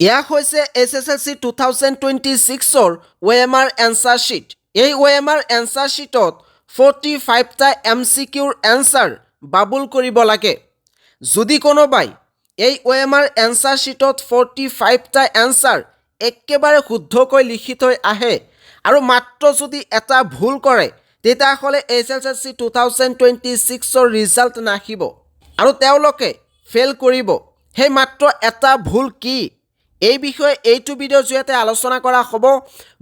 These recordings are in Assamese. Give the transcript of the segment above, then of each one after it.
এয়া হৈছে SSLC 2026ৰ OMR এনচাৰ শ্বীট। এই OMR এনচাৰ শ্বীটত 45টা MCQৰ এনচাৰ বাবুল কৰিব লাগে। যদি কোনোবাই এই OMR এনচাৰ শ্বীটত 45টা এনচাৰ একেবাৰে শুদ্ধকৈ লিখি থৈ আহে আৰু মাত্ৰ যদি এটা ভুল কৰে তেতিয়াহ'লে SSLC 2026ৰ ৰিজাল্ট নাহিব আৰু তেওঁলোকে ফেইল কৰিব। সেই মাত্ৰ এটা ভুল কি এই বিষয়ে এইটো ভিডিঅ'ৰ জৰিয়তে আলোচনা কৰা হ'ব।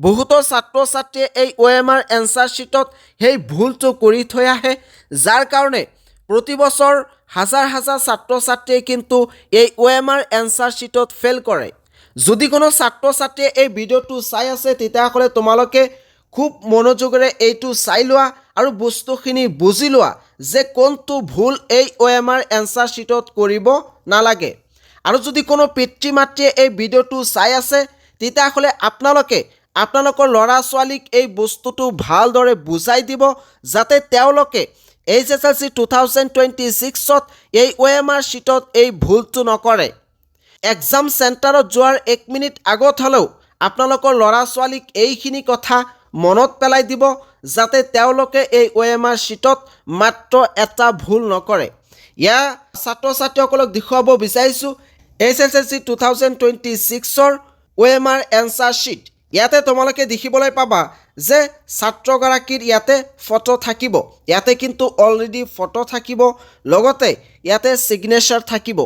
বহুতো ছাত্ৰ ছাত্ৰীয়ে এই OMR এনচাৰ শ্বীটত সেই ভুলটো কৰি থৈ আহে, যাৰ কাৰণে প্ৰতি বছৰ হাজাৰ হাজাৰ ছাত্ৰ ছাত্ৰীয়ে কিন্তু এই OMR এনচাৰ শ্বীটত ফেইল কৰে। যদি কোনো ছাত্ৰ ছাত্ৰীয়ে এই ভিডিঅ'টো চাই আছে তেতিয়াহ'লে তোমালোকে খুব মনোযোগেৰে এইটো চাই লোৱা আৰু বস্তুখিনি বুজি লোৱা যে কোনটো ভুল এই OMR এনচাৰ শ্বীটত কৰিব নালাগে। আৰু যদি কোনো পিতৃ মাতৃয়ে এই ভিডিঅ'টো চাই আছে তেতিয়াহ'লে আপোনালোকে আপোনালোকৰ ল'ৰা ছোৱালীক এই বস্তুটো ভালদৰে বুজাই দিব যাতে তেওঁলোকে SSLC 2026ত এই OMR শ্বীটত এই ভুলটো নকৰে। এক্সাম চেণ্টাৰত যোৱাৰ 1 মিনিট আগত হ'লেও আপোনালোকৰ ল'ৰা ছোৱালীক এইখিনি কথা মনত পেলাই দিব যাতে তেওঁলোকে এই OMR শ্বীটত মাত্ৰ এটা ভুল নকৰে। ইয়াৰ ছাত্ৰ ছাত্ৰীসকলক দেখুৱাব বিচাৰিছোঁ SSLC 2026ৰ OMR এনচাৰ শ্বীট। ইয়াতে তোমালোকে দেখিবলৈ পাবা যে ছাত্ৰগৰাকীৰ ইয়াতে ফটো থাকিব, ইয়াতে কিন্তু অলৰেডি ফটো থাকিব, লগতে ইয়াতে ছিগনেচাৰ থাকিব,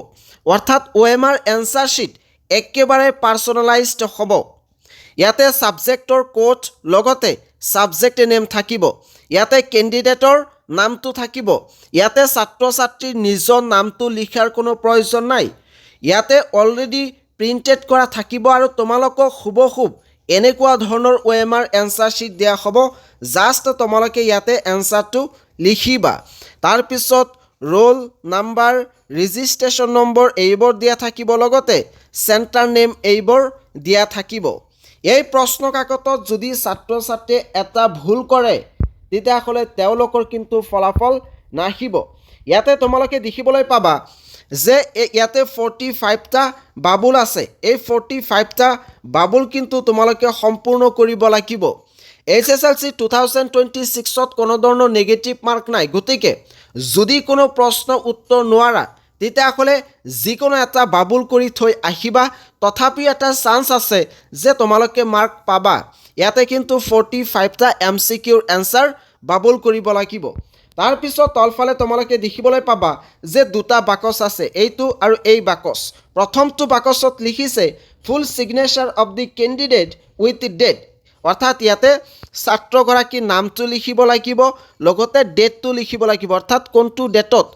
অৰ্থাৎ OMR এনচাৰ শ্বীট একেবাৰে পাৰ্চনেলাইজড হ'ব। ইয়াতে ছাবজেক্টৰ কোড লগতে ছাবজেক্ট নেম থাকিব, ইয়াতে কেণ্ডিডেটৰ নামটো থাকিব, ইয়াতে ছাত্ৰ ছাত্ৰীৰ নিজৰ নামটো লিখাৰ কোনো প্ৰয়োজন নাই, ইয়াতে অলৰেডি প্ৰিণ্টেড কৰা থাকিব আৰু তোমালোকক হুবহুব এনেকুৱা ধৰণৰ OMR এনচাৰ শ্বীট দিয়া হ'ব। জাষ্ট তোমালোকে ইয়াতে এনচাৰটো লিখিবা, তাৰপিছত ৰোল নাম্বাৰ, ৰেজিষ্ট্ৰেশ্যন নম্বৰ এইবোৰ দিয়া থাকিব, লগতে চেণ্টাৰ নেম এইবোৰ দিয়া থাকিব। এই প্ৰশ্ন কাকতত যদি ছাত্ৰ ছাত্ৰীয়ে এটা ভুল কৰে তেতিয়াহ'লে তেওঁলোকৰ কিন্তু ফলাফল নাহিব। ইয়াতে তোমালোকে দেখিবলৈ পাবা যে ইয়াতে 45টা বাবুল আছে। এই 45টা বাবুল কিন্তু তোমালোকে সম্পূৰ্ণ কৰিব লাগিব। SSLC 2026ত কোনো ধৰণৰ নেগেটিভ মাৰ্ক নাই, গতিকে যদি কোনো প্ৰশ্ন উত্তৰ নোৱাৰা তেতিয়াহ'লে যিকোনো এটা বাবুল কৰি থৈ আহিবা, তথাপি এটা চান্স আছে যে তোমালোকে মাৰ্ক পাবা। ইয়াতে কিন্তু 45টা MCQৰ এনচাৰ বাবুল কৰিব লাগিব। তাৰপিছত তলফালে তোমালোকে দেখিবলৈ পাবা যে দুটা বাকচ আছে, এইটো আৰু এই বাকচ। প্ৰথমটো বাকচত লিখিছে full signature of the candidate with date, অৰ্থাৎ ইয়াতে ছাত্ৰগৰাকীৰ নামটো লিখিব লাগিব, লগতে ডেটটো লিখিব লাগিব, অৰ্থাৎ কোনটো ডেটত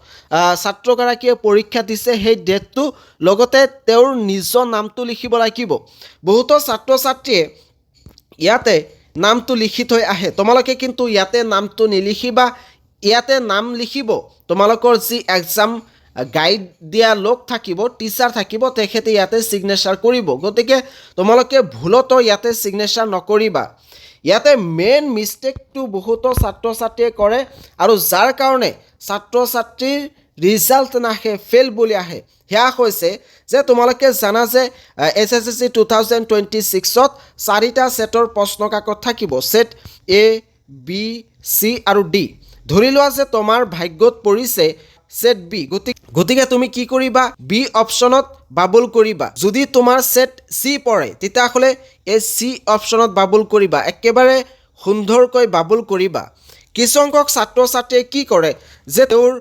ছাত্ৰগৰাকীয়ে পৰীক্ষা দিছে সেই ডেটটো, লগতে তেওঁৰ নিজৰ নামটো লিখিব লাগিব। বহুতো ছাত্ৰ ছাত্ৰীয়ে ইয়াতে নামটো লিখি থৈ আহে, তোমালোকে কিন্তু ইয়াতে নামটো নিলিখিবা। ইয়াতে নাম লিখিব তোমালোকৰ যি এক্সাম গাইড দিয়া লোক থাকিব, টিচাৰ থাকিব, তেখেতে ইয়াতে ছিগনেচাৰ কৰিব। গতিকে তোমালোকে ভুলতো ইয়াতে ছিগনেচাৰ নকৰিবা। ইয়াতে মেইন মিষ্টেকটো বহুতো ছাত্ৰ ছাত্ৰীয়ে কৰে আৰু যাৰ কাৰণে ছাত্ৰ ছাত্ৰীৰ ৰিজাল্ট নাহে, ফেইল বুলি আহে। সেয়া হৈছে যে তোমালোকে জানা যে SSLC 2026ত 4টা ছেটৰ প্ৰশ্ন কাকত থাকিব, ছেট A, B, C আৰু D। ধৰি লোৱা যে তোমাৰ ভাগ্যত পৰিছে ছেট B, গতিকে তুমি কি কৰিবা, বি অপশ্যনত বাবুল কৰিবা। যদি তোমাৰ ছেট C পৰে তেতিয়াহ'লে এই C অপশ্যনত বাবুল কৰিবা, একেবাৰে সুন্দৰকৈ বাবুল কৰিবা। কিছুসংখ্যক ছাত্ৰ ছাত্ৰীয়ে কি কৰে যে তেওঁৰ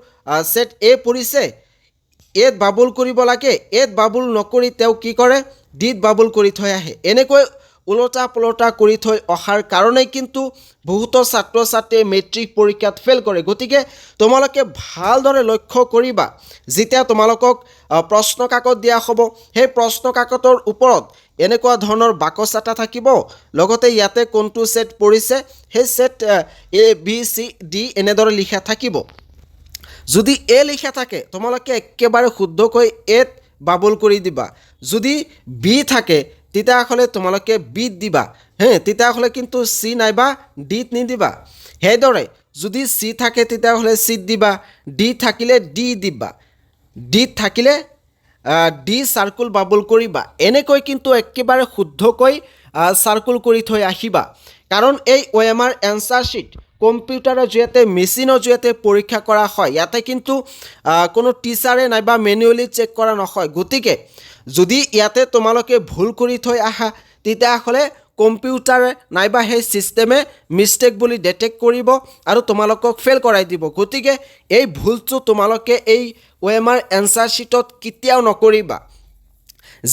ছেট A পৰিছে, এত বাবুল কৰিব লাগে, এত বাবুল নকৰি তেওঁ কি কৰে, ডিত বাবুল কৰি থৈ আহে। এনেকৈ ওলোটা পোলোটা কৰি থৈ অহাৰ কাৰণেই কিন্তু বহুতো ছাত্ৰ ছাত্ৰীয়ে মেট্ৰিক পৰীক্ষাত ফেইল কৰে। গতিকে তোমালোকে ভালদৰে লক্ষ্য কৰিবা, যেতিয়া তোমালোকক প্ৰশ্ন কাকত দিয়া হ'ব সেই প্ৰশ্ন কাকতৰ ওপৰত এনেকুৱা ধৰণৰ বাকচ এটা থাকিব, লগতে ইয়াতে কোনটো ছেট পৰিছে সেই set A, B, C, D এনেদৰে লিখা থাকিব। যদি A লিখা থাকে তোমালোকে একেবাৰে শুদ্ধকৈ এত বাবুল কৰি দিবা। যদি B থাকে তেতিয়াহ'লে তোমালোকে বিত দিবা, তেতিয়াহ'লে কিন্তু C নাইবা ডিত নিদিবা। সেইদৰে যদি C থাকে তেতিয়াহ'লে চিত দিবা, ডি থাকিলে ডি দিবা, ডিত থাকিলে ডি চাৰ্কুল বাবুল কৰিবা এনেকৈ কিন্তু একেবাৰে শুদ্ধকৈ চাৰ্কুল কৰি থৈ আহিবা কাৰণ এই OMR এনচাৰ শ্বীট কম্পিউটাৰৰ জৰিয়তে মেচিনৰ জৰিয়তে পৰীক্ষা কৰা হয় ইয়াতে কিন্তু কোনো টিচাৰে নাইবা মেনুৱেলি চেক কৰা নহয় গতিকে যদি ইয়াতে তোমালোকে ভুল কৰি থৈ আহা তেতিয়াহ'লে কম্পিউটাৰে নাইবা সেই ছিষ্টেমে মিষ্টেক বুলি ডিটেক্ট কৰিব আৰু তোমালোকক ফেল কৰাই দিব গতিকে এই ভুলটো তোমালোকে এই OMR এনচাৰ শ্বীটত কেতিয়াও নকৰিবা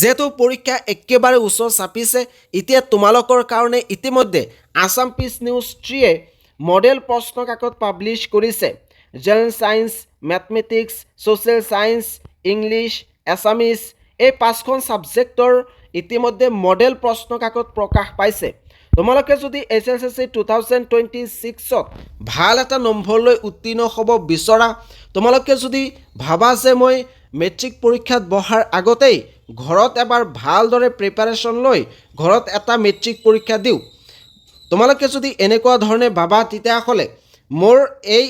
যেহেতু পৰীক্ষা একেবাৰে ওচৰ চাপিছে এতিয়া তোমালোকৰ কাৰণে ইতিমধ্যে আসাম পিচ নিউজ 3 মডেল প্ৰশ্ন কাকত পাব্লিছ কৰিছে general science mathematics social science English Assamese এই 5খন সাবজেক্টৰ ইতিমধ্যে মডেল প্ৰশ্ন কাকত প্ৰকাশ পাইছে তোমালোকে যদি SSLC 2026ত ভাল এটা নম্বৰ লৈ উত্তীৰ্ণ হ'ব বিচৰা তোমালোকে যদি ভাবা যে মই মেট্ৰিক পৰীক্ষাত বহাৰ আগতেই ঘৰত এবাৰ ভালদৰে প্ৰিপাৰেশ্যন লৈ ঘৰত এটা মেট্ৰিক পৰীক্ষা দিওঁ তোমালোকে যদি এনেকুৱা ধৰণে ভাবা তেতিয়াহ'লে মোৰ এই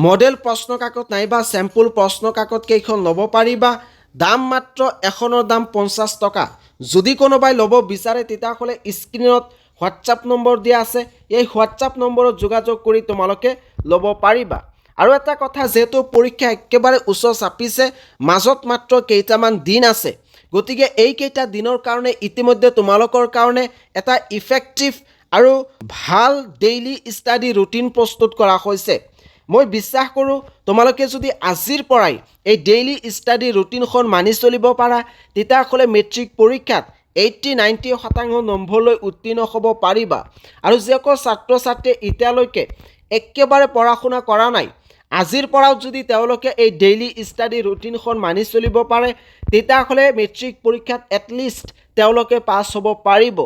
মডেল প্ৰশ্ন কাকত নাইবা চেম্পল প্ৰশ্ন কাকত কেইখন ল'ব পাৰিবা দাম মাত্ৰ এখনৰ দাম 50 টকা যদি কোনোবাই ল'ব বিচাৰে তেতিয়াহ'লে স্ক্ৰীনত হোৱাটছআপ নম্বৰ দিয়া আছে এই হোৱাটছআপ নম্বৰত যোগাযোগ কৰি তোমালোকে ল'ব পাৰিবা আৰু এটা কথা যেহেতু পৰীক্ষা একেবাৰে ওচৰ চাপিছে মাজত মাত্ৰ কেইটামান দিন আছে গতিকে এই কেইটা দিনৰ কাৰণে ইতিমধ্যে তোমালোকৰ কাৰণে এটা ইফেক্টিভ আৰু ভাল ডেইলি ষ্টাডি ৰুটিন প্ৰস্তুত কৰা হৈছে মই বিশ্বাস কৰোঁ তোমালোকে যদি আজিৰ পৰাই এই ডেইলি ষ্টাডি ৰুটিনখন মানি চলিব পাৰা তেতিয়াহ'লে মেট্ৰিক পৰীক্ষাত 80-90% নম্বৰ লৈ উত্তীৰ্ণ হ'ব পাৰিবা আৰু যিসকল ছাত্ৰ ছাত্ৰীয়ে এতিয়ালৈকে একেবাৰে পঢ়া শুনা কৰা নাই আজিৰ পৰাও যদি তেওঁলোকে এই ডেইলি ষ্টাডি ৰুটিনখন মানি চলিব পাৰে তেতিয়াহ'লে মেট্ৰিক পৰীক্ষাত এটলিষ্ট তেওঁলোকে পাছ হ'ব পাৰিব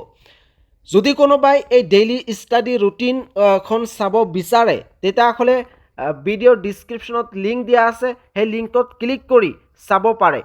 যদি কোনোবাই এই ডেইলি ষ্টাডি ৰুটিনখন চাব বিচাৰে তেতিয়াহ'লে ভিডিঅ'ৰ ডিছক্ৰিপশ্যনত লিংক দিয়া আছে সেই লিংকত ক্লিক কৰি চাব পাৰে